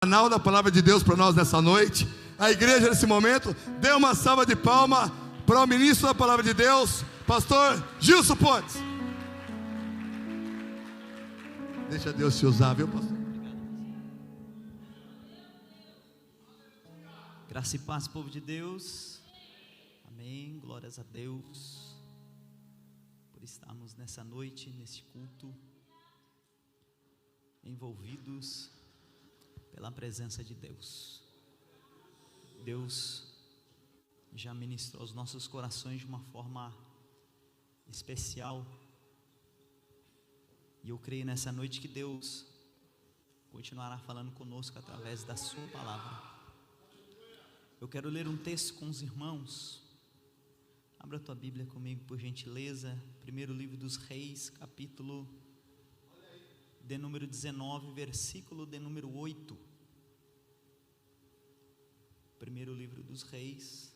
Canal da Palavra de Deus para nós nessa noite. A igreja nesse momento, dê uma salva de palma para o ministro da Palavra de Deus, pastor Gilson Pontes. Deixa Deus te usar, viu, pastor? Graça e paz, povo de Deus. Amém, glórias a Deus por estarmos nessa noite, nesse culto, envolvidos pela presença de Deus. Deus já ministrou os nossos corações de uma forma especial, e eu creio nessa noite que Deus continuará falando conosco através da sua palavra. Eu quero ler um texto com os irmãos. Abra a tua Bíblia comigo, por gentileza. Primeiro livro dos Reis, capítulo de número 19, versículo de número 8. Primeiro livro dos Reis,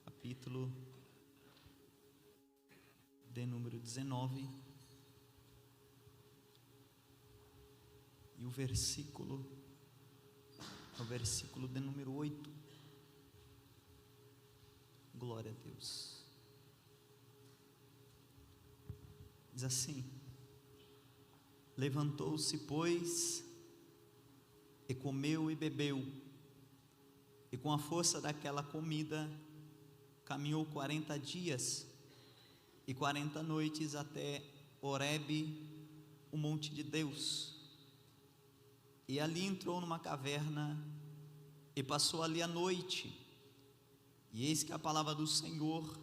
capítulo de número 19, e o versículo de número 8. Glória a Deus. Diz assim: levantou-se, pois, e comeu e bebeu, e com a força daquela comida caminhou 40 dias e 40 noites até Horebe, o monte de Deus. E ali entrou numa caverna e passou ali a noite. E eis que a palavra do Senhor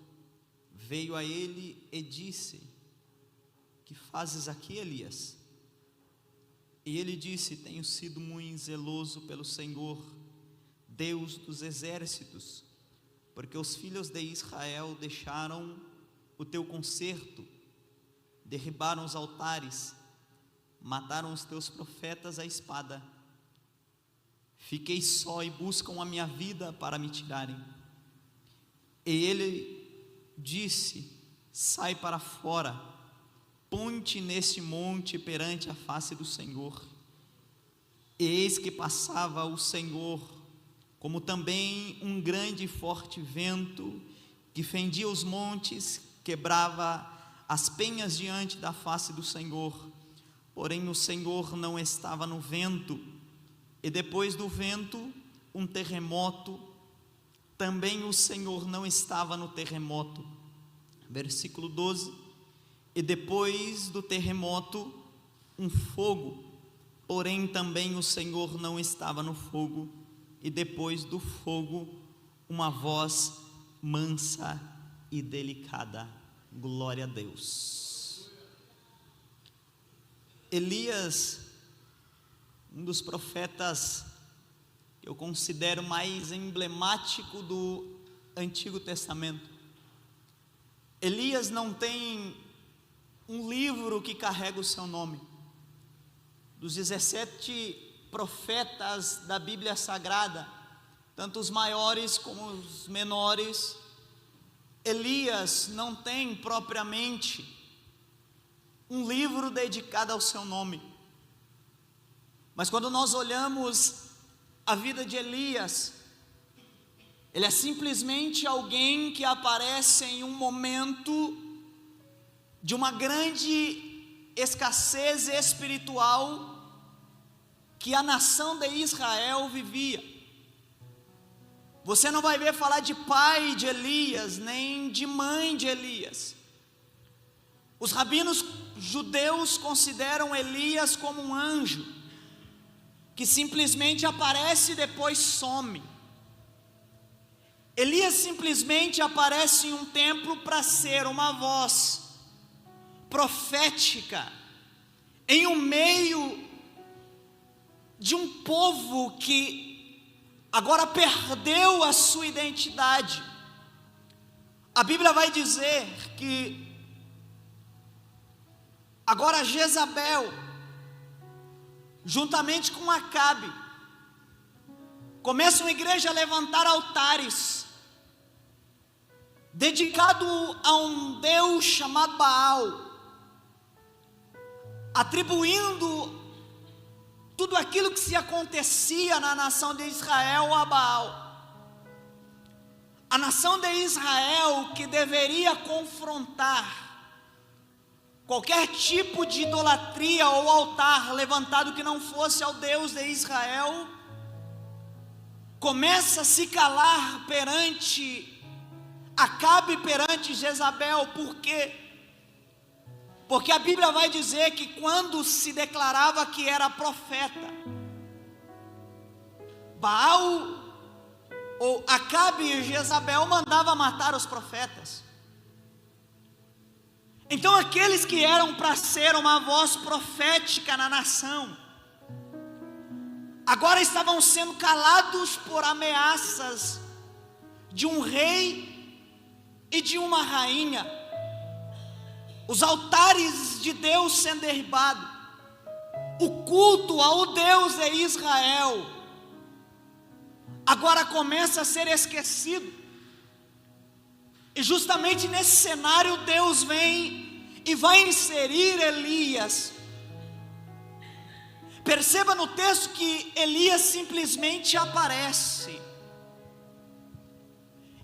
veio a ele e disse: que fazes aqui, Elias? E ele disse: tenho sido muito zeloso pelo Senhor, Deus dos exércitos, porque os filhos de Israel deixaram o teu concerto, derribaram os altares, mataram os teus profetas à espada. Fiquei só e buscam a minha vida para me tirarem. E ele disse: sai para fora, ponte neste monte perante a face do Senhor. E eis que passava o Senhor, como também um grande e forte vento, que fendia os montes, quebrava as penhas diante da face do Senhor. Porém o Senhor não estava no vento. E depois do vento, um terremoto. Também o Senhor não estava no terremoto. Versículo 12. E depois do terremoto, um fogo. Porém também o Senhor não estava no fogo. E depois do fogo, uma voz mansa e delicada. Glória a Deus. Elias, um dos profetas que eu considero mais emblemático do Antigo Testamento. Elias não tem um livro que carrega o seu nome. Dos 17 profetas da Bíblia Sagrada, tanto os maiores como os menores, Elias não tem propriamente um livro dedicado ao seu nome. Mas quando nós olhamos a vida de Elias, ele é simplesmente alguém que aparece em um momento de uma grande escassez espiritual que a nação de Israel vivia. Você não vai ver falar de pai de Elias, nem de mãe de Elias. Os rabinos judeus consideram Elias como um anjo, que simplesmente aparece e depois some. Elias simplesmente aparece em um templo para ser uma voz profética, em um meio de um povo que agora perdeu a sua identidade. A Bíblia vai dizer que agora Jezabel, juntamente com Acabe, começa uma igreja a levantar altares dedicado a um Deus chamado Baal, atribuindo tudo aquilo que se acontecia na nação de Israel a Baal. A nação de Israel que deveria confrontar qualquer tipo de idolatria ou altar levantado que não fosse ao Deus de Israel, começa a se calar perante Acabe, perante Jezabel. Por quê? Porque a Bíblia vai dizer que quando se declarava que era profeta, Baal ou Acabe e Jezabel mandava matar os profetas. Então aqueles que eram para ser uma voz profética na nação, agora estavam sendo calados por ameaças de um rei e de uma rainha. Os altares de Deus sendo derribados, o culto ao Deus de Israel agora começa a ser esquecido. E justamente nesse cenário Deus vem e vai inserir Elias. Perceba no texto que Elias simplesmente aparece.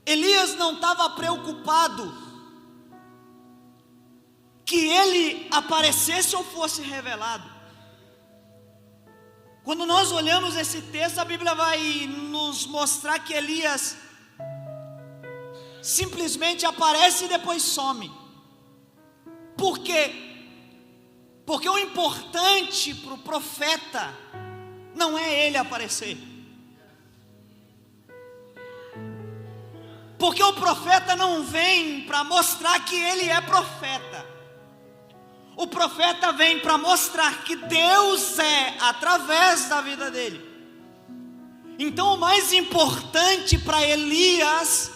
Elias não estava preocupado que ele aparecesse ou fosse revelado. Quando nós olhamos esse texto, a Bíblia vai nos mostrar que Elias simplesmente aparece e depois some. Por quê? Porque o importante para o profeta não é ele aparecer. Porque o profeta não vem para mostrar que ele é profeta. O profeta vem para mostrar que Deus é através da vida dele. Então o mais importante para Elias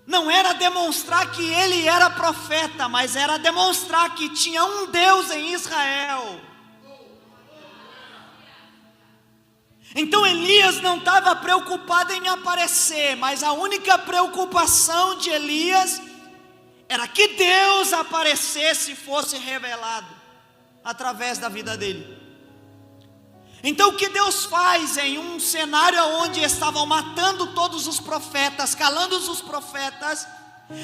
não era demonstrar que ele era profeta, mas era demonstrar que tinha um Deus em Israel. Então Elias não estava preocupado em aparecer, mas a única preocupação de Elias era que Deus aparecesse e fosse revelado através da vida dele. Então o que Deus faz em um cenário onde estavam matando todos os profetas, calando os profetas,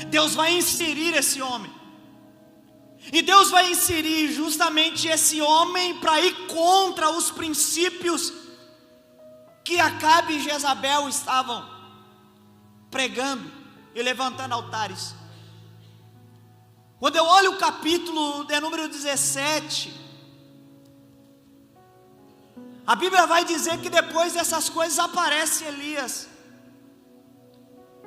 Deus vai inserir esse homem. E Deus vai inserir justamente esse homem para ir contra os princípios que Acabe e Jezabel estavam pregando e levantando altares. Quando eu olho o capítulo de número 17, a Bíblia vai dizer que depois dessas coisas aparece Elias.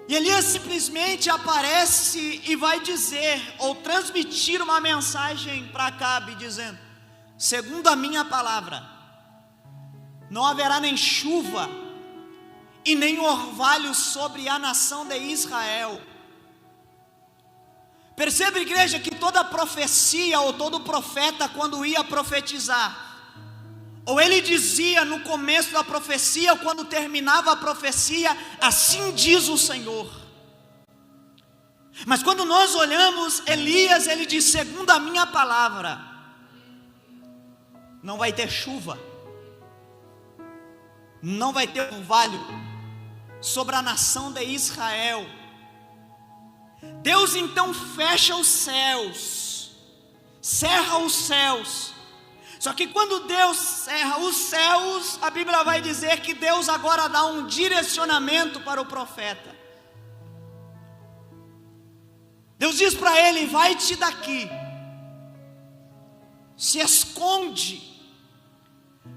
E Elias simplesmente aparece e vai dizer, ou transmitir uma mensagem para Acabe, dizendo: segundo a minha palavra, não haverá nem chuva e nem orvalho sobre a nação de Israel. Perceba, igreja, que toda profecia ou todo profeta, quando ia profetizar, ou ele dizia no começo da profecia, ou quando terminava a profecia, assim diz o Senhor. Mas quando nós olhamos Elias, ele diz: segundo a minha palavra, não vai ter chuva, não vai ter orvalho sobre a nação de Israel. Deus então fecha os céus, cerra os céus. Só que quando Deus cerra os céus, a Bíblia vai dizer que Deus agora dá um direcionamento para o profeta. Deus diz para ele: vai-te daqui, se esconde.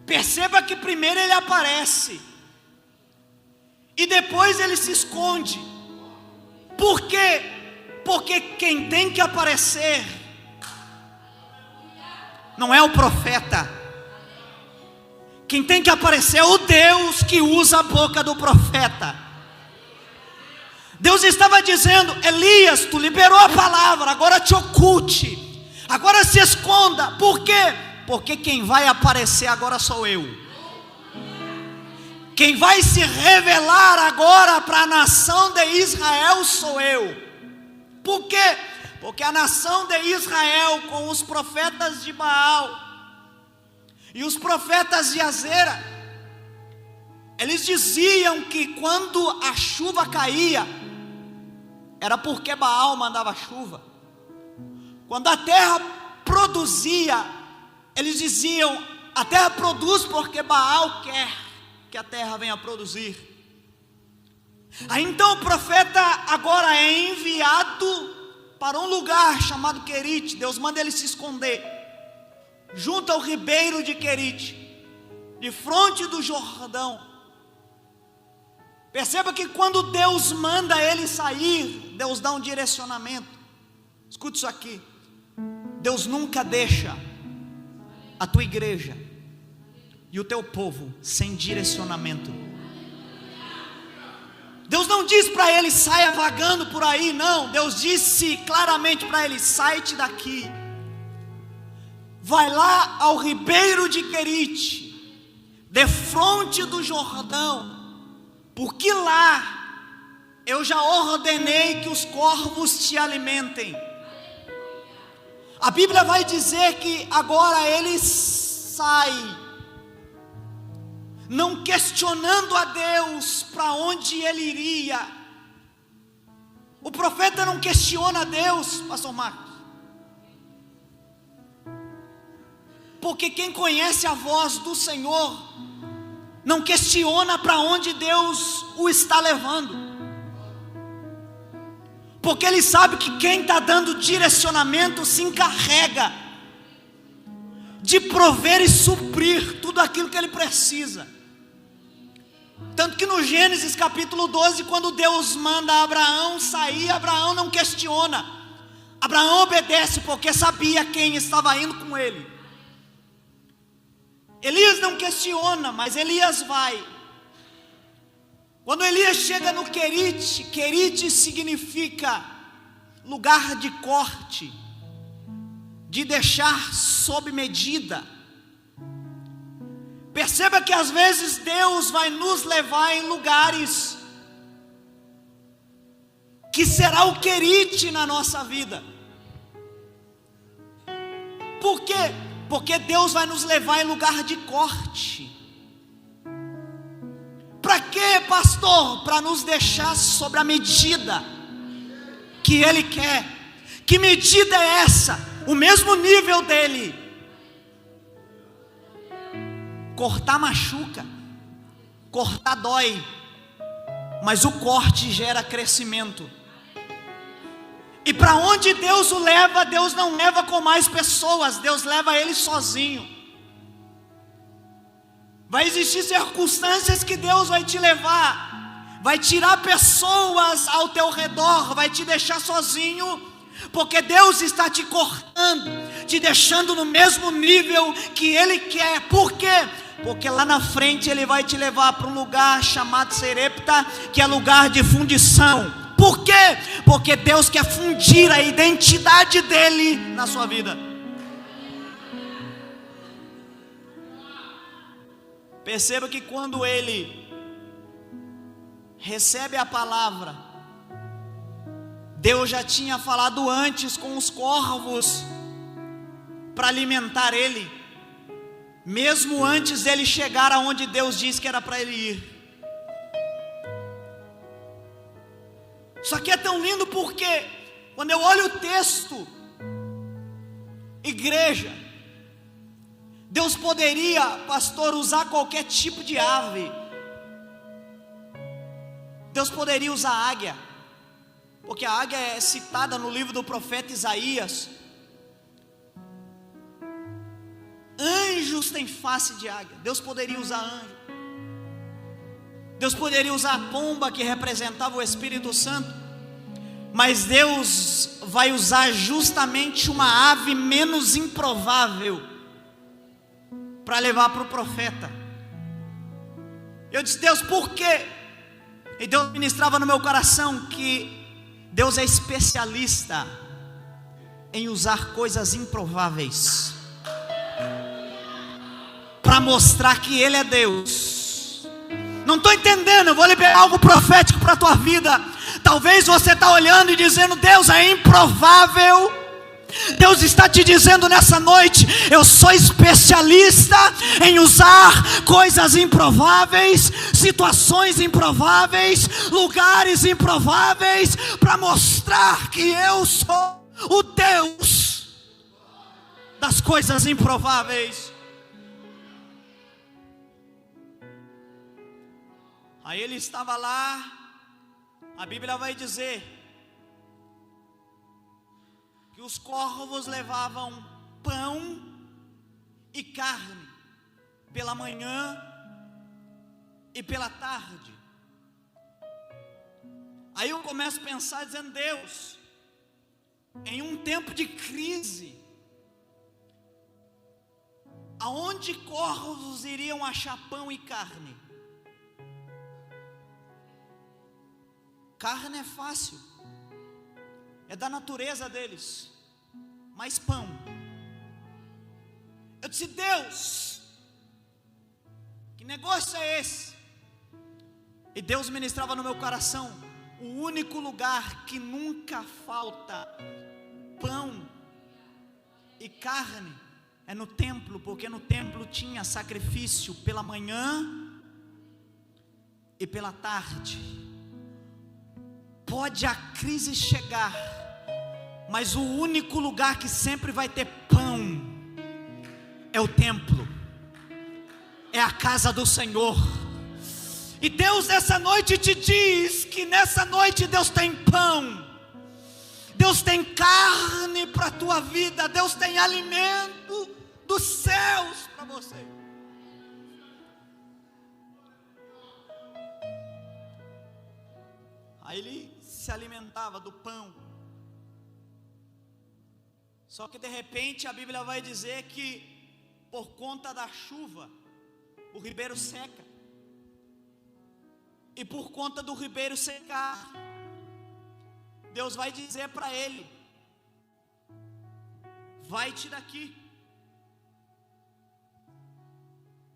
Perceba que primeiro ele aparece e depois ele se esconde. Por quê? Porque quem tem que aparecer não é o profeta. Quem tem que aparecer é o Deus que usa a boca do profeta. Deus estava dizendo: Elias, tu liberou a palavra, agora te oculte, agora se esconda. Por quê? Porque quem vai aparecer agora sou eu. Quem vai se revelar agora para a nação de Israel sou eu. Por quê? Porque a nação de Israel, com os profetas de Baal, E os profetas de Azera, eles diziam que quando a chuva caía, era porque Baal mandava chuva. Quando a terra produzia, eles diziam: a terra produz porque Baal quer que a terra venha produzir. Aí então o profeta agora é enviado para um lugar chamado Querite. Deus manda ele se esconder junto ao ribeiro de Querite, de frente do Jordão. Perceba que quando Deus manda ele sair, Deus dá um direcionamento. Escute isso aqui: Deus nunca deixa a tua igreja e o teu povo sem direcionamento. Deus não diz para ele: saia vagando por aí. Não, Deus disse claramente para ele: sai-te daqui, vai lá ao ribeiro de Querite, defronte do Jordão, porque lá eu já ordenei que os corvos te alimentem. A Bíblia vai dizer que agora ele sai, não questionando a Deus para onde ele iria. O profeta não questiona a Deus, pastor Marcos, porque quem conhece a voz do Senhor não questiona para onde Deus o está levando, porque ele sabe que quem está dando direcionamento se encarrega de prover e suprir tudo aquilo que ele precisa. Tanto que no Gênesis capítulo 12, quando Deus manda Abraão sair, Abraão não questiona, Abraão obedece, porque sabia quem estava indo com ele. Elias não questiona, mas Elias vai. Quando Elias chega no Querite, Querite significa lugar de corte, de deixar sob medida. Perceba que às vezes Deus vai nos levar em lugares que será o Querite na nossa vida. Por quê? Porque Deus vai nos levar em lugar de corte. Para quê, pastor? Para nos deixar sobre a medida que Ele quer. Que medida é essa? O mesmo nível dele. Cortar machuca, cortar dói, mas o corte gera crescimento. E para onde Deus o leva, Deus não leva com mais pessoas, Deus leva ele sozinho. Vai existir circunstâncias que Deus vai te levar, vai tirar pessoas ao teu redor, vai te deixar sozinho, porque Deus está te cortando, te deixando no mesmo nível que Ele quer. Por quê? Porque lá na frente Ele vai te levar para um lugar chamado Serepta, que é lugar de fundição. Por quê? Porque Deus quer fundir a identidade dEle na sua vida. Perceba que quando ele recebe a palavra, Deus já tinha falado antes com os corvos para alimentar ele, mesmo antes dele chegar aonde Deus disse que era para ele ir. Isso aqui é tão lindo porque quando eu olho o texto, igreja, Deus poderia, pastor, usar qualquer tipo de ave. Deus poderia usar a águia, porque a águia é citada no livro do profeta Isaías. Anjos têm face de águia. Deus poderia usar anjo. Deus poderia usar a pomba, que representava o Espírito Santo. Mas Deus vai usar justamente uma ave menos improvável para levar para o profeta. Eu disse: Deus, por quê? E Deus ministrava no meu coração que Deus é especialista em usar coisas improváveis para mostrar que Ele é Deus. Não estou entendendo, eu vou liberar algo profético para a tua vida. Talvez você está olhando e dizendo: Deus, é improvável Deus está te dizendo nessa noite: eu sou especialista em usar coisas improváveis, situações improváveis, lugares improváveis, para mostrar que eu sou o Deus das coisas improváveis. Aí ele estava lá, a Bíblia vai dizer que os corvos levavam pão e carne pela manhã e pela tarde. Aí eu começo a pensar dizendo: Deus, em um tempo de crise, aonde corvos iriam achar pão e carne? Carne é fácil, é da natureza deles, mas pão. Eu disse: Deus, que negócio é esse? E Deus ministrava no meu coração: o único lugar que nunca falta pão e carne é no templo, porque no templo tinha sacrifício pela manhã e pela tarde. Pode a crise chegar, mas o único lugar que sempre vai ter pão é o templo, é a casa do Senhor. E Deus nessa noite te diz que nessa noite Deus tem pão, Deus tem carne para a tua vida, Deus tem alimento dos céus para você. Aí ele se alimentava do pão. Só que de repente a Bíblia vai dizer que por conta da chuva o ribeiro seca. E por conta do ribeiro secar, Deus vai dizer para ele: vai-te daqui,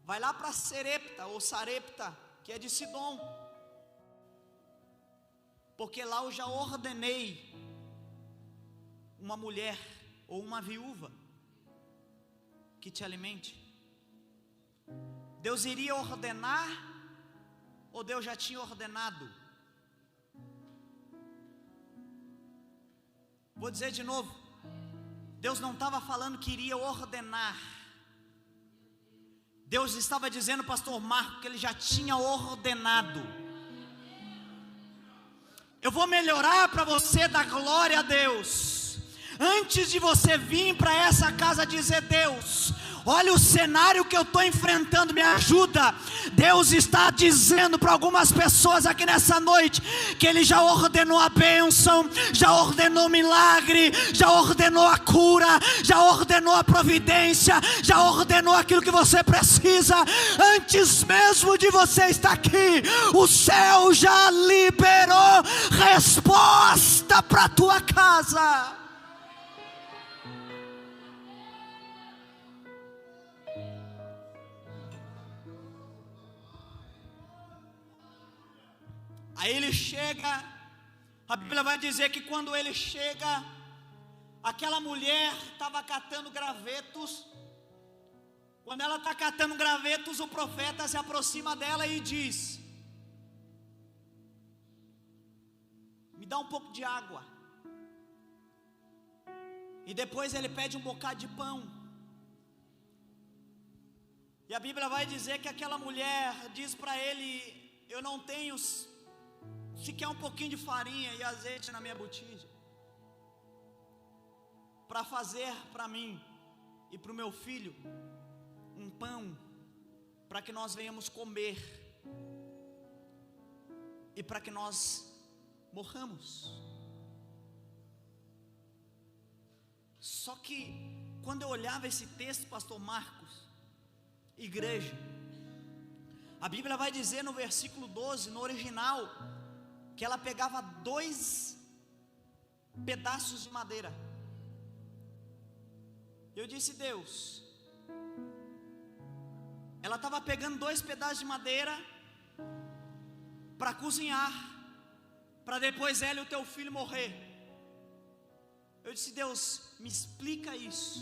vai lá para Serepta ou Sarepta, que é de Sidom, porque lá eu já ordenei uma mulher ou uma viúva que te alimente. Deus iria ordenar, ou Deus já tinha ordenado? Vou dizer de novo: Deus não estava falando que iria ordenar. Deus estava dizendo, pastor Marco, que ele já tinha ordenado. Eu vou melhorar para você dar glória a Deus. Antes de você vir para essa casa dizer: Deus, olha o cenário que eu estou enfrentando, me ajuda. Deus está dizendo para algumas pessoas aqui nessa noite que Ele já ordenou a bênção, já ordenou o milagre, já ordenou a cura, já ordenou a providência, já ordenou aquilo que você precisa. Antes mesmo de você estar aqui, o céu já liberou resposta para a tua casa. Aí ele chega, a Bíblia vai dizer que quando ele chega, aquela mulher estava catando gravetos. Quando ela está catando gravetos, o profeta se aproxima dela e diz: me dá um pouco de água. E depois ele pede um bocado de pão. E a Bíblia vai dizer que aquela mulher diz para ele: eu não tenho sequer um pouquinho de farinha e azeite na minha botija para fazer para mim e para o meu filho um pão, para que nós venhamos comer e para que nós morramos. Só que quando eu olhava esse texto, pastor Marcos, igreja, a Bíblia vai dizer no versículo 12, no original, que ela pegava 2 pedaços de madeira. Eu disse: Deus, ela estava pegando 2 pedaços de madeira para cozinhar, para depois ela e o teu filho morrer. Eu disse: Deus, me explica isso.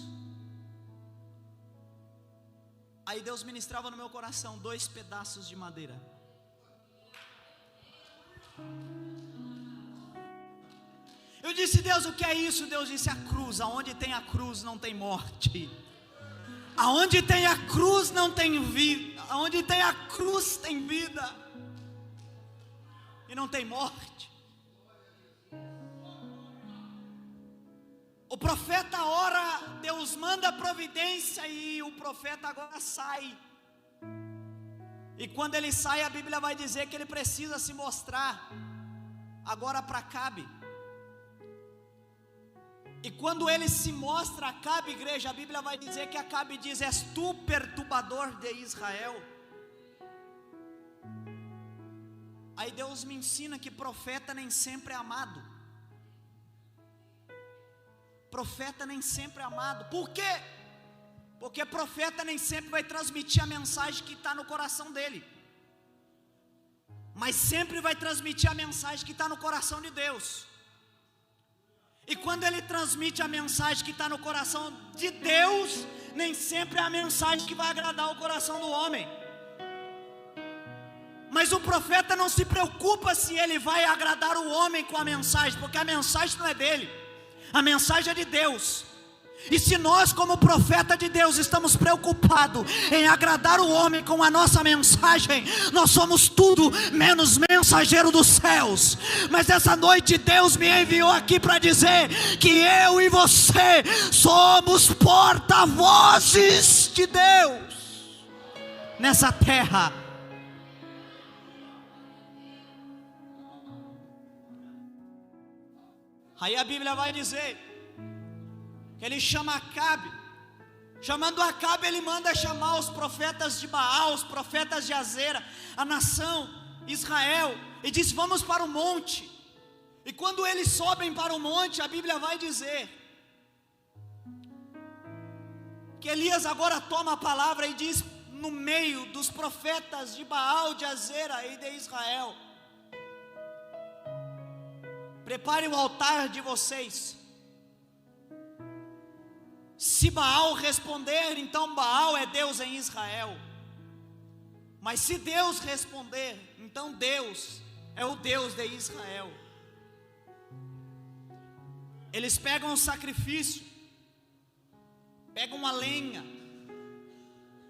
Aí Deus ministrava no meu coração 2 pedaços de madeira. Eu disse: Deus, o que é isso? Deus disse: a cruz. Aonde tem a cruz não tem morte. Aonde tem a cruz não tem vida. Aonde tem a cruz tem vida. E não tem morte. O profeta ora, Deus manda providência e o profeta agora sai. E quando ele sai, a Bíblia vai dizer que ele precisa se mostrar agora para Acabe. E quando ele se mostra a Acabe, igreja, a Bíblia vai dizer que Acabe diz: és tu perturbador de Israel. Aí Deus me ensina que profeta nem sempre é amado. Profeta nem sempre é amado. Por quê? Porque profeta nem sempre vai transmitir a mensagem que está no coração dele, mas sempre vai transmitir a mensagem que está no coração de Deus. E quando ele transmite a mensagem que está no coração de Deus, nem sempre é a mensagem que vai agradar o coração do homem. Mas o profeta não se preocupa se ele vai agradar o homem com a mensagem, porque a mensagem não é dele, a mensagem é de Deus. E se nós, como profeta de Deus, estamos preocupados em agradar o homem com a nossa mensagem, nós somos tudo menos mensageiro dos céus. Mas essa noite Deus me enviou aqui para dizer que eu e você somos porta-vozes de Deus nessa terra. Aí a Bíblia vai dizer que ele chama Acabe. Chamando Acabe, ele manda chamar os profetas de Baal, os profetas de Azera, a nação Israel, e diz: vamos para o monte. E quando eles sobem para o monte, a Bíblia vai dizer que Elias agora toma a palavra e diz no meio dos profetas de Baal, de Azera e de Israel: prepare o altar de vocês. Se Baal responder, então Baal é Deus em Israel. Mas se Deus responder, então Deus é o Deus de Israel. Eles pegam o sacrifício, pegam a lenha,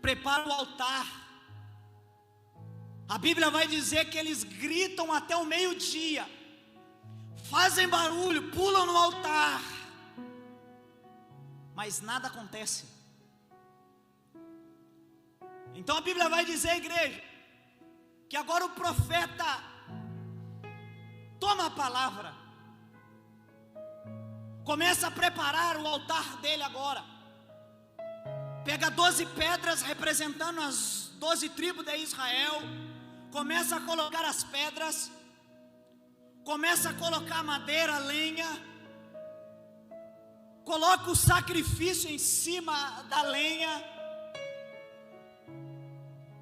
preparam o altar. A Bíblia vai dizer que eles gritam até o meio-dia, fazem barulho, pulam no altar, mas nada acontece. Então a Bíblia vai dizer, igreja, que agora o profeta toma a palavra, começa a preparar o altar dele agora. Pega 12 pedras representando as 12 tribos de Israel, começa a colocar as pedras, começa a colocar madeira, lenha, coloca o sacrifício em cima da lenha.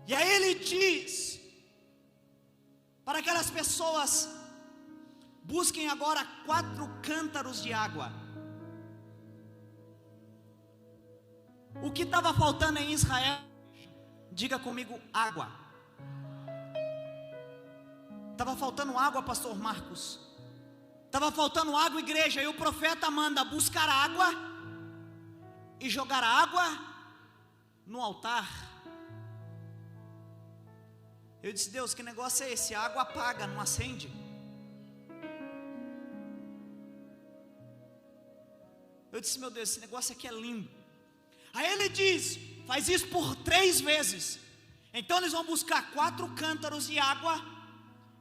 E aí ele diz para aquelas pessoas: busquem agora 4 cântaros de água. O que estava faltando em Israel? Diga comigo: água. Estava faltando água, pastor Marcos. Estava faltando água, igreja. E o profeta manda buscar água e jogar água no altar. Eu disse: Deus, que negócio é esse? A água apaga, não acende. Eu disse: meu Deus, esse negócio aqui é lindo. Aí ele diz: faz isso por 3 vezes. Então eles vão buscar 4 cântaros de água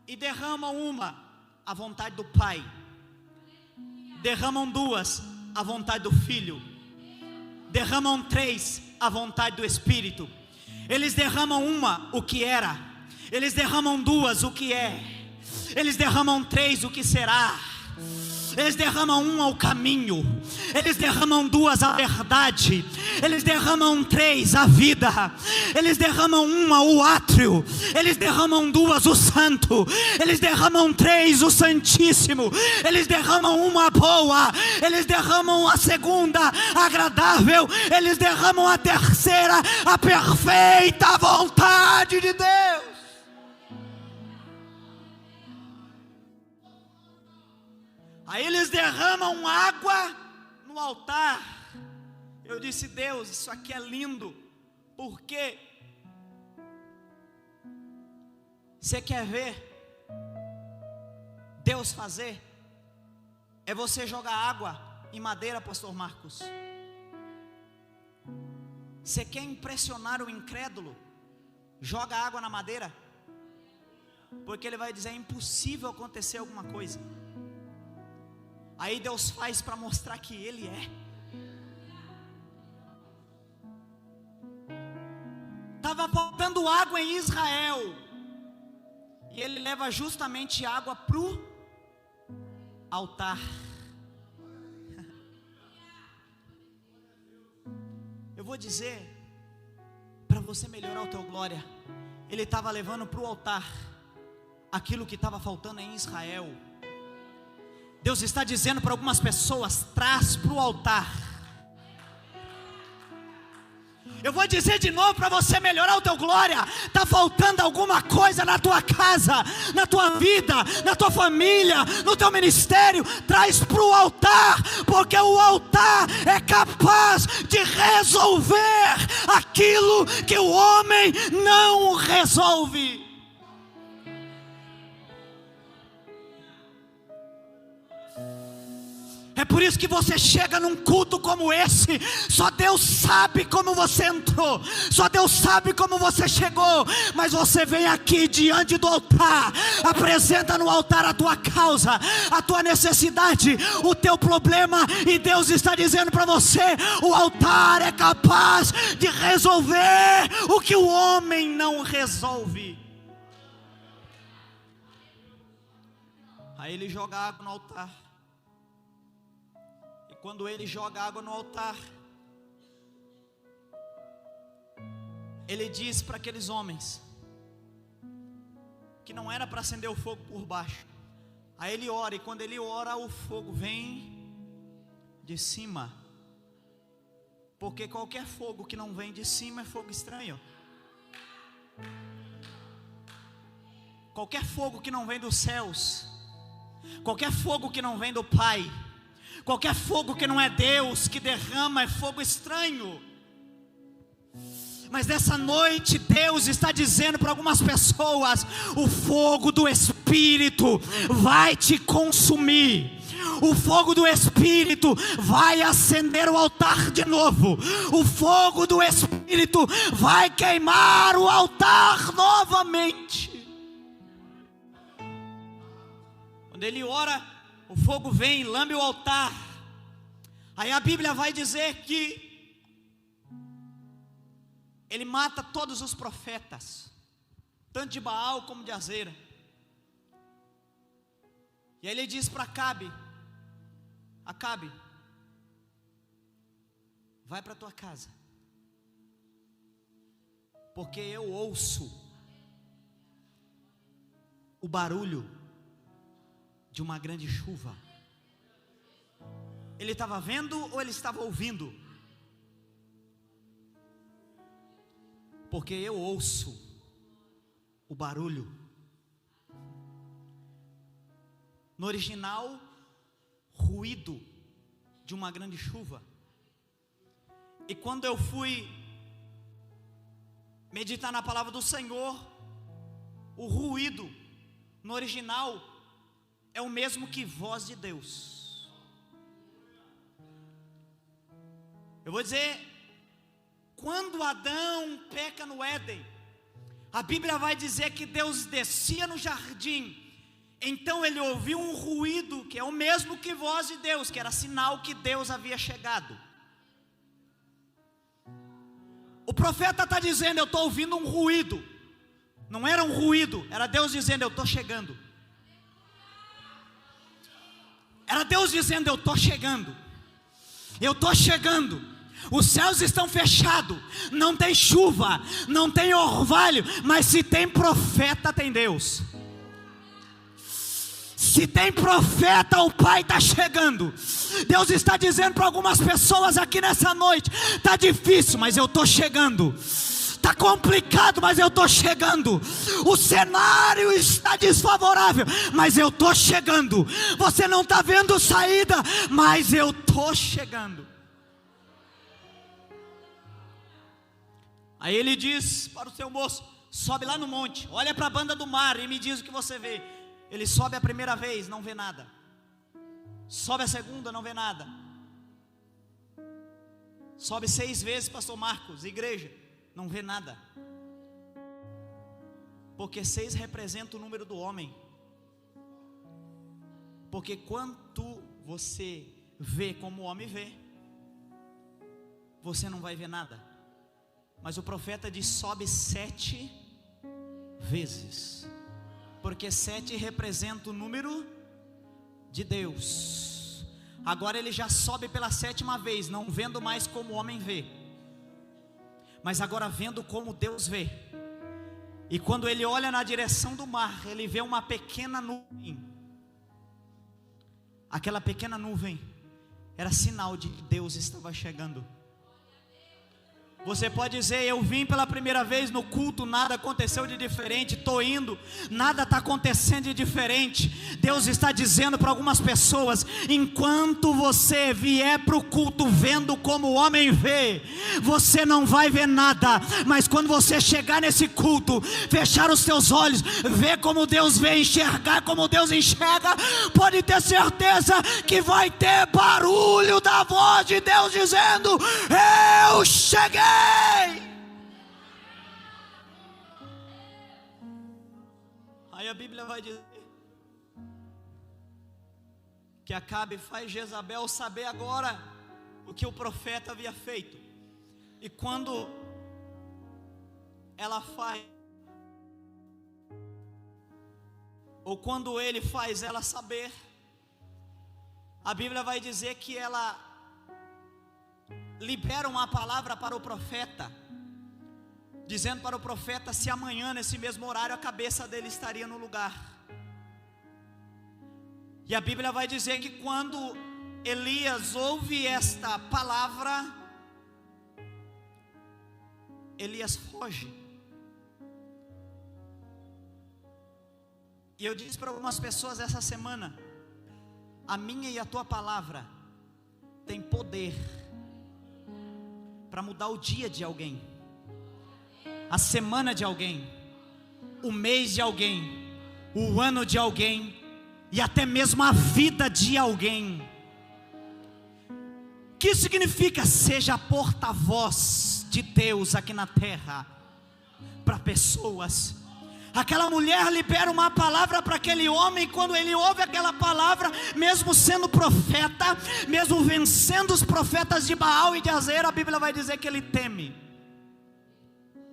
e derramam uma à vontade do Pai, derramam 2 à vontade do Filho, derramam 3 à vontade do Espírito. Eles derramam uma, o que era. Eles derramam 2, o que é. Eles derramam 3, o que será. Eles derramam 1 ao caminho, eles derramam 2 a verdade, eles derramam 3 a vida, eles derramam 1 o átrio, eles derramam 2 o santo, eles derramam 3 o santíssimo, eles derramam 1 a boa, eles derramam a segunda agradável, eles derramam a terceira, a perfeita vontade de Deus. Aí eles derramam água no altar. Eu disse: Deus, isso aqui é lindo. Por quê? Você quer ver Deus fazer? É você jogar água em madeira, pastor Marcos. Você quer impressionar o incrédulo? Joga água na madeira. Porque ele vai dizer: é impossível acontecer alguma coisa. Aí Deus faz para mostrar que Ele é. Estava faltando água em Israel, e Ele leva justamente água para o altar. Eu vou dizer, para você melhorar o teu glória, Ele estava levando para o altar aquilo que estava faltando em Israel. Deus está dizendo para algumas pessoas: traz para o altar. Eu vou dizer de novo para você melhorar o teu glória. Está faltando alguma coisa na tua casa, na tua vida, na tua família, no teu ministério. Traz para o altar, porque o altar é capaz de resolver aquilo que o homem não resolve. É por isso que você chega num culto como esse. Só Deus sabe como você entrou, só Deus sabe como você chegou. Mas você vem aqui diante do altar, apresenta no altar a tua causa, a tua necessidade, o teu problema. E Deus está dizendo para você: o altar é capaz de resolver o que o homem não resolve. Aí ele joga água no altar. Quando ele joga água no altar, ele diz para aqueles homens que não era para acender o fogo por baixo. Aí ele ora, e quando ele ora, o fogo vem de cima. Porque qualquer fogo que não vem de cima é fogo estranho. Qualquer fogo que não vem dos céus, qualquer fogo que não vem do Pai, qualquer fogo que não é Deus que derrama, é fogo estranho. Mas nessa noite Deus está dizendo para algumas pessoas: o fogo do Espírito vai te consumir. O fogo do Espírito vai acender o altar de novo. O fogo do Espírito vai queimar o altar novamente. Quando ele ora, o fogo vem e lambe o altar. Aí a Bíblia vai dizer que ele mata todos os profetas, tanto de Baal como de Azera. E aí ele diz para Acabe: Acabe, vai para tua casa, porque eu ouço o barulho de uma grande chuva. Ele estava vendo ou ele estava ouvindo? Porque eu ouço o barulho. No original, ruído de uma grande chuva. E quando eu fui meditar na palavra do Senhor, o ruído no original é o mesmo que voz de Deus. Eu vou dizer, quando Adão peca no Éden, a Bíblia vai dizer que Deus descia no jardim. Então ele ouviu um ruído, que é o mesmo que voz de Deus, que era sinal que Deus havia chegado. O profeta está dizendo: eu estou ouvindo um ruído. Não era um ruído, era Deus dizendo: eu estou chegando. Era Deus dizendo: eu estou chegando, eu estou chegando. Os céus estão fechados, não tem chuva, não tem orvalho, mas se tem profeta, tem Deus. Se tem profeta, o Pai está chegando. Deus está dizendo para algumas pessoas aqui nessa noite: está difícil, mas eu estou chegando. Está complicado, mas eu estou chegando. O cenário está desfavorável, mas eu estou chegando. Você não está vendo saída, mas eu estou chegando. Aí ele diz para o seu moço: sobe lá no monte, olha para a banda do mar e me diz o que você vê. Ele sobe a primeira vez, não vê nada. Sobe a segunda, não vê nada. Sobe 6 vezes, pastor Marcos, igreja, não vê nada. Porque 6 representa o número do homem. Porque quanto você vê como o homem vê, você não vai ver nada. Mas o profeta diz: sobe 7 vezes. Porque 7 representa o número de Deus. Agora ele já sobe pela 7ª vez, não vendo mais como o homem vê, mas agora vendo como Deus vê. E quando ele olha na direção do mar, ele vê uma pequena nuvem. Aquela pequena nuvem era sinal de que Deus estava chegando. Você pode dizer: eu vim pela primeira vez no culto, nada aconteceu de diferente, estou indo, nada está acontecendo de diferente. Deus está dizendo para algumas pessoas: enquanto você vier para o culto vendo como o homem vê, você não vai ver nada. Mas quando você chegar nesse culto, fechar os seus olhos, ver como Deus vê, enxergar como Deus enxerga, pode ter certeza que vai ter barulho da voz de Deus dizendo: eu cheguei. Aí a Bíblia vai dizer que Acabe faz Jezabel saber agora o que o profeta havia feito. E quando ela faz, ou quando ele faz ela saber, a Bíblia vai dizer que ela libera uma palavra para o profeta, dizendo para o profeta se amanhã nesse mesmo horário a cabeça dele estaria no lugar. E a Bíblia vai dizer que quando Elias ouve esta palavra, Elias foge. E eu disse para algumas pessoas essa semana: a minha e a tua palavra tem poder para mudar o dia de alguém, a semana de alguém, o mês de alguém, o ano de alguém, e até mesmo a vida de alguém. O que significa? Seja porta-voz de Deus aqui na terra, para pessoas. Aquela mulher libera uma palavra para aquele homem. Quando ele ouve aquela palavra, mesmo sendo profeta, mesmo vencendo os profetas de Baal e de Azera, a Bíblia vai dizer que ele teme.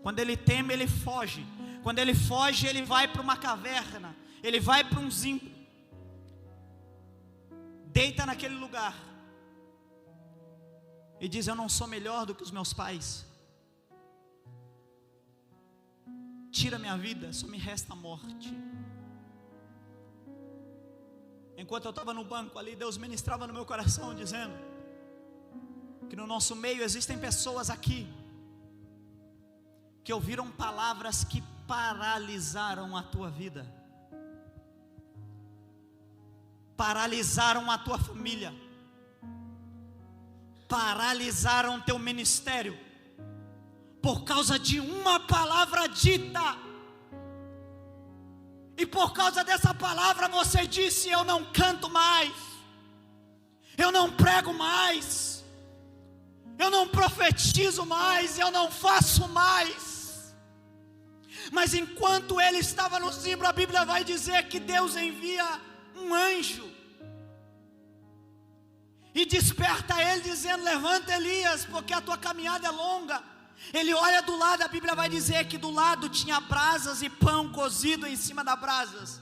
Quando ele teme, ele foge. Quando ele foge, ele vai para uma caverna, ele vai para um zimbro, deita naquele lugar e diz: eu não sou melhor do que os meus pais, tira minha vida, só me resta a morte. Enquanto eu estava no banco ali, Deus ministrava no meu coração dizendo que no nosso meio existem pessoas aqui que ouviram palavras que paralisaram a tua vida, paralisaram a tua família, paralisaram teu ministério, por causa de uma palavra dita. E por causa dessa palavra você disse: eu não canto mais, eu não prego mais, eu não profetizo mais, eu não faço mais. Mas enquanto ele estava no zimbro, a Bíblia vai dizer que Deus envia um anjo e desperta ele dizendo: levanta, Elias, porque a tua caminhada é longa. Ele olha do lado, a Bíblia vai dizer que do lado tinha brasas e pão cozido em cima das brasas.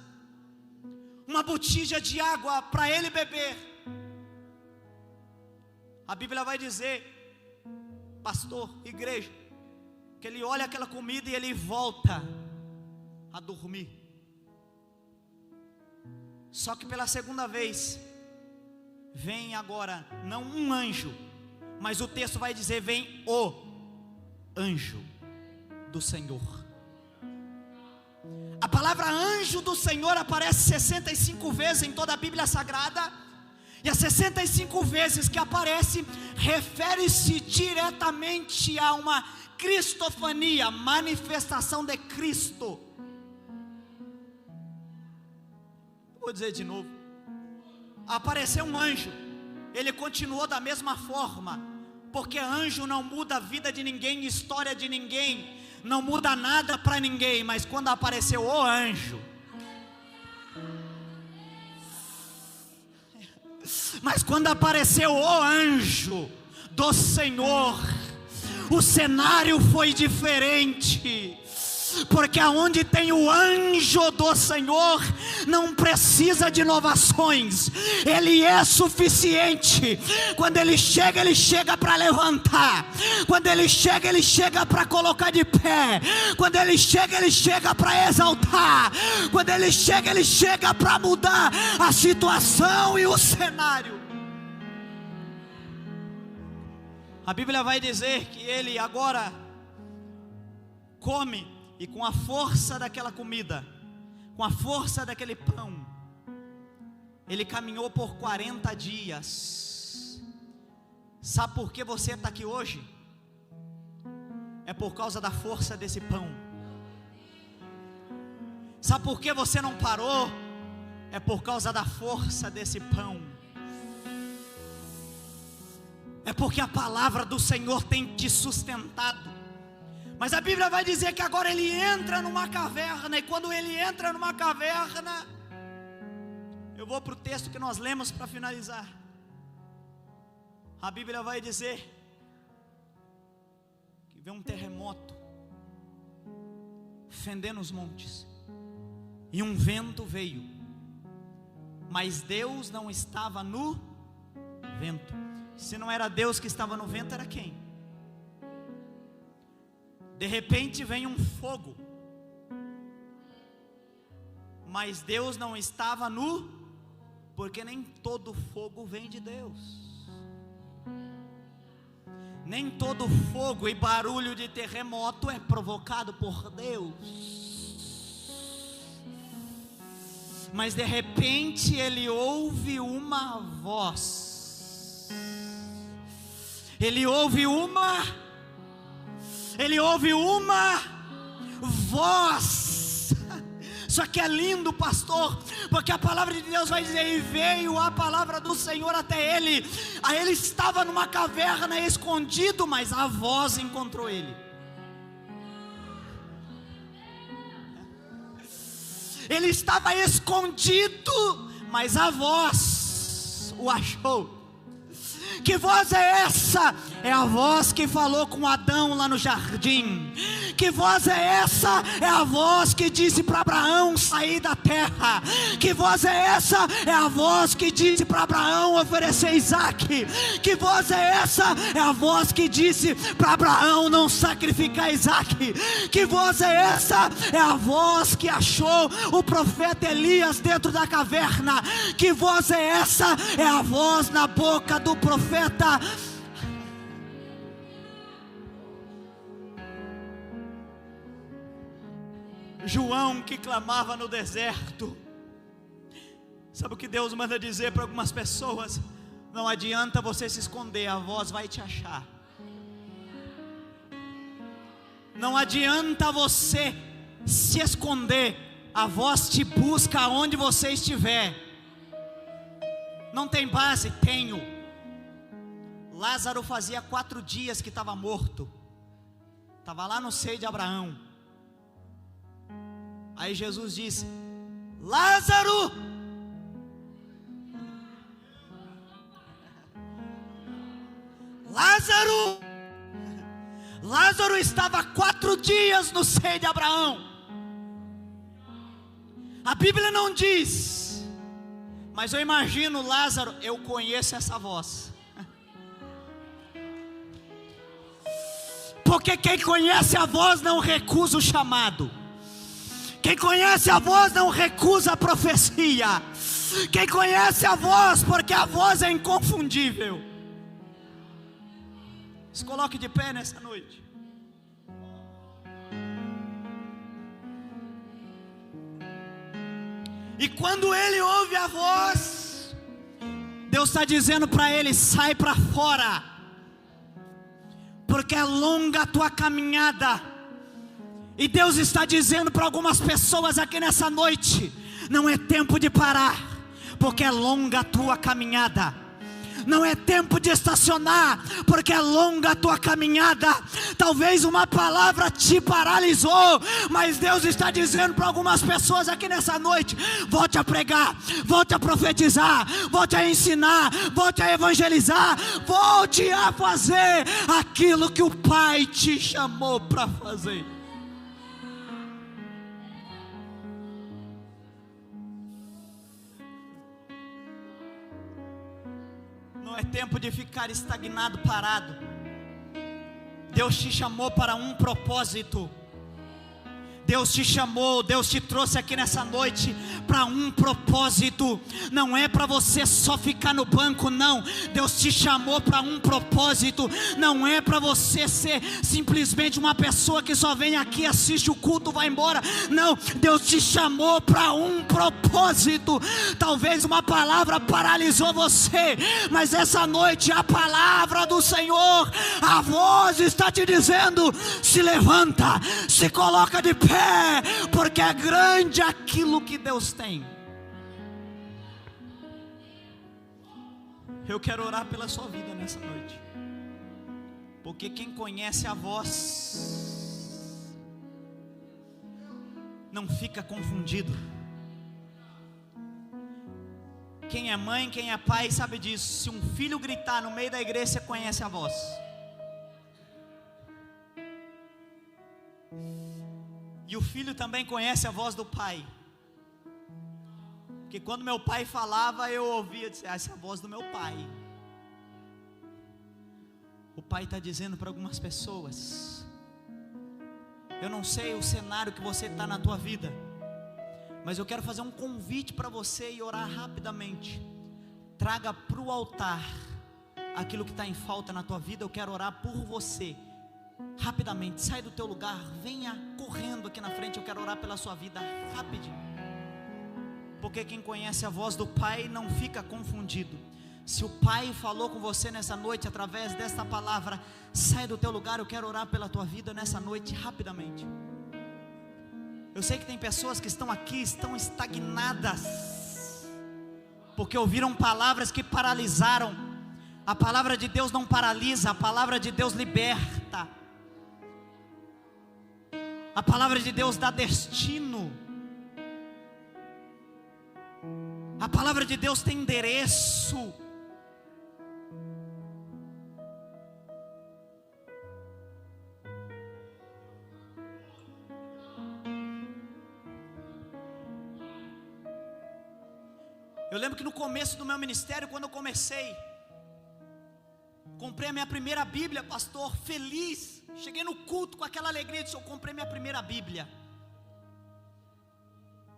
uma botija de água para ele beber. A Bíblia vai dizer, pastor, igreja, que ele olha aquela comida e ele volta a dormir. Só que pela segunda vez, vem agora, não um anjo, mas o texto vai dizer, vem o anjo do Senhor. A palavra anjo do Senhor aparece 65 vezes em toda a Bíblia Sagrada, e as 65 vezes que aparece, refere-se diretamente a uma cristofania, manifestação de Cristo. Vou dizer de novo, apareceu um anjo, ele continuou da mesma forma, porque anjo não muda a vida de ninguém, história de ninguém, não muda nada para ninguém, mas quando apareceu o anjo, do Senhor, o cenário foi diferente. Porque aonde tem o anjo do Senhor, não precisa de inovações, ele é suficiente. Quando ele chega para levantar. Quando ele chega para colocar de pé. Quando ele chega para exaltar. Quando ele chega para mudar a situação e o cenário. A Bíblia vai dizer que ele agora come, e com a força daquela comida, com a força daquele pão, ele caminhou por 40 dias. Sabe por que você está aqui hoje? É por causa da força desse pão. Sabe por que você não parou? É por causa da força desse pão. É porque a palavra do Senhor tem te sustentado. Mas a Bíblia vai dizer que agora ele entra numa caverna, e quando ele entra numa caverna, eu vou para o texto que nós lemos para finalizar. A Bíblia vai dizer que veio um terremoto, fendendo os montes, e um vento veio, mas Deus não estava no vento. Se não era Deus que estava no vento, era quem? De repente vem um fogo, mas Deus não estava no, porque nem todo fogo vem de Deus. Nem todo fogo e barulho de terremoto é provocado por Deus. Mas de repente ele ouve uma voz. Ele ouve uma voz. Só que é lindo, pastor, porque a palavra de Deus vai dizer, e veio a palavra do Senhor até ele. Aí ele estava numa caverna escondido, mas a voz encontrou ele. Ele estava escondido, mas a voz o achou. Que voz é essa? É a voz que falou com Adão lá no jardim. Que voz é essa? É a voz que disse para Abraão sair da terra. Que voz é essa? É a voz que disse para Abraão oferecer Isaac. Que voz é essa? É a voz que disse para Abraão não sacrificar Isaac. Que voz é essa? É a voz que achou o profeta Elias dentro da caverna. Que voz é essa? É a voz na boca do profeta João, que clamava no deserto. Sabe o que Deus manda dizer para algumas pessoas? Não adianta você se esconder, a voz vai te achar. Não adianta você se esconder, a voz te busca aonde você estiver. Não tem base? Tenho. Lázaro fazia 4 dias que estava morto, estava lá no seio de Abraão. Aí Jesus disse: Lázaro, Lázaro estava 4 dias no seio de Abraão. A Bíblia não diz, Mas eu imagino Lázaro, eu conheço essa voz. Porque quem conhece a voz não recusa o chamado. Quem conhece a voz não recusa a profecia. Quem conhece a voz, porque a voz é inconfundível. Se coloque de pé nessa noite. E quando ele ouve a voz, Deus está dizendo para ele: sai para fora, porque é longa a tua caminhada. E Deus está dizendo para algumas pessoas aqui nessa noite: não é tempo de parar, porque é longa a tua caminhada. Não é tempo de estacionar, porque é longa a tua caminhada. Talvez uma palavra te paralisou, mas Deus está dizendo para algumas pessoas aqui nessa noite: volte a pregar, volte a profetizar, volte a ensinar, volte a evangelizar, volte a fazer aquilo que o Pai te chamou para fazer. Não é tempo de ficar estagnado, parado. Deus te chamou para um propósito. Deus te chamou, Deus te trouxe aqui nessa noite para um propósito. Não é para você só ficar no banco, não. Deus te chamou para um propósito. Não é para você ser simplesmente uma pessoa que só vem aqui, assiste o culto, vai embora. Não, Deus te chamou para um propósito. Talvez uma palavra paralisou você, mas essa noite a palavra do Senhor, a voz está te dizendo: se levanta, se coloca de pé, porque é grande aquilo que Deus tem. Eu quero orar pela sua vida nessa noite, porque quem conhece a voz não fica confundido. Quem é mãe, quem é pai sabe disso. Se um filho gritar no meio da igreja, você conhece a voz. E o filho também conhece a voz do pai. Porque quando meu pai falava, eu ouvia, dizer: essa é a voz do meu pai. O pai está dizendo para algumas pessoas: eu não sei o cenário que você está na tua vida, mas eu quero fazer um convite para você e orar rapidamente. Traga para o altar aquilo que está em falta na tua vida. Eu quero orar por você. Rapidamente, sai do teu lugar, venha correndo aqui na frente. Eu quero orar pela sua vida rapidinho, porque quem conhece a voz do Pai não fica confundido. Se o Pai falou com você nessa noite através desta palavra, sai do teu lugar. Eu quero orar pela tua vida nessa noite rapidamente. Eu sei que tem pessoas que estão aqui, estão estagnadas, porque ouviram palavras que paralisaram. A palavra de Deus não paralisa, a palavra de Deus liberta. A palavra de Deus dá destino. A palavra de Deus tem endereço. Eu lembro que no começo do meu ministério, quando eu comecei, comprei a minha primeira Bíblia, pastor, feliz. Cheguei no culto com aquela alegria, disse: eu comprei minha primeira Bíblia.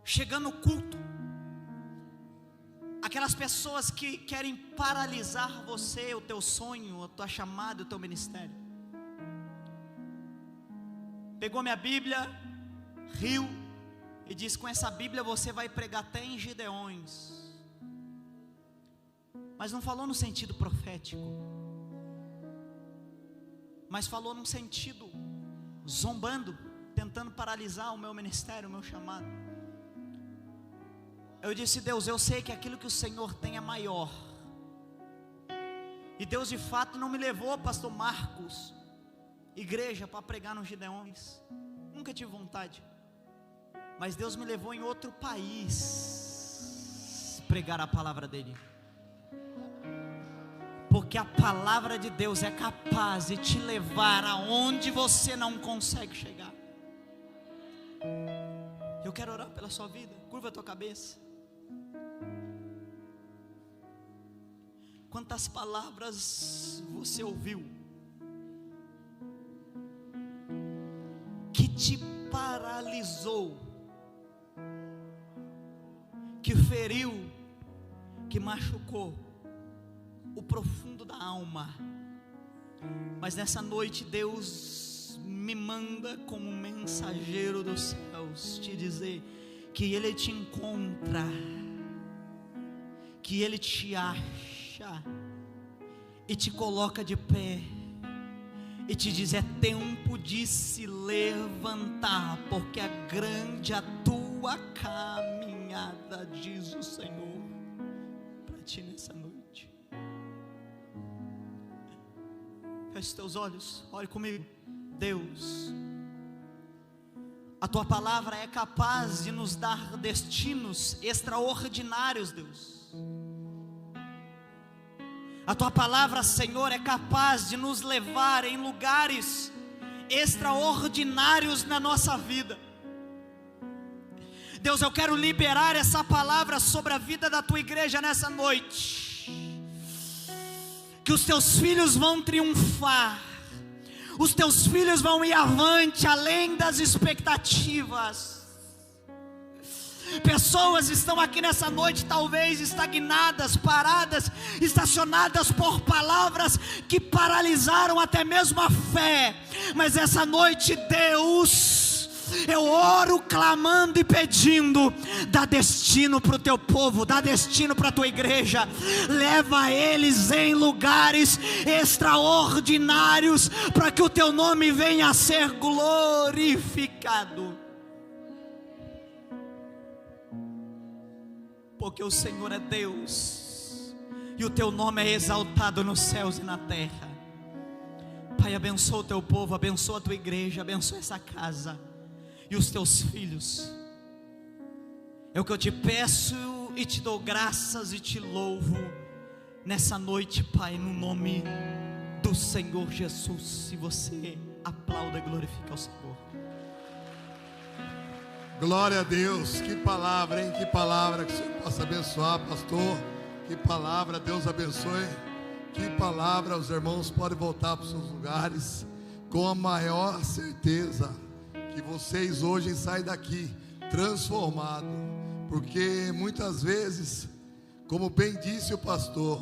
Chegando no culto, aquelas pessoas que querem paralisar você, o teu sonho, a tua chamada, o teu ministério. Pegou minha Bíblia, riu e disse: com essa Bíblia você vai pregar até em Gideões. Mas não falou no sentido profético, mas falou num sentido zombando, tentando paralisar o meu ministério, o meu chamado. Eu disse: Deus, eu sei que aquilo que o Senhor tem é maior. E Deus de fato não me levou, pastor Marcos, igreja, para pregar nos Gideões. Nunca tive vontade. Mas Deus me levou em outro país pregar a palavra dele. Porque a palavra de Deus é capaz de te levar aonde você não consegue chegar. Eu quero orar pela sua vida. Curva a tua cabeça. Quantas palavras você ouviu que te paralisou, que feriu, que machucou o profundo da alma? Mas nessa noite Deus me manda como mensageiro dos céus te dizer que Ele te encontra, que Ele te acha e te coloca de pé e te diz: é tempo de se levantar, porque é grande a tua caminhada, diz o Senhor para ti nessa noite. Feche teus olhos, olhe comigo. Deus, a tua palavra é capaz de nos dar destinos extraordinários, Deus. A tua palavra, Senhor, é capaz de nos levar em lugares extraordinários na nossa vida. Deus, eu quero liberar essa palavra sobre a vida da tua igreja nessa noite. Que os teus filhos vão triunfar, os teus filhos vão ir avante, além das expectativas. Pessoas estão aqui nessa noite, talvez estagnadas, paradas, estacionadas por palavras que paralisaram até mesmo a fé. Mas essa noite, Deus, eu oro clamando e pedindo: dá destino para o teu povo, dá destino para a tua igreja, leva eles em lugares extraordinários, para que o teu nome venha a ser glorificado. Porque o Senhor é Deus e o teu nome é exaltado nos céus e na terra. Pai, abençoa o teu povo, abençoa a tua igreja, abençoa essa casa e os teus filhos. É o que eu te peço e te dou graças e te louvo nessa noite, Pai, no nome do Senhor Jesus. E você aplauda e glorifica o Senhor. Glória a Deus, que palavra, hein? Que palavra, que o Senhor possa abençoar, pastor. Que palavra, Deus abençoe. Que palavra, os irmãos podem voltar para os seus lugares com a maior certeza que vocês hoje saem daqui transformados, porque muitas vezes, como bem disse o pastor,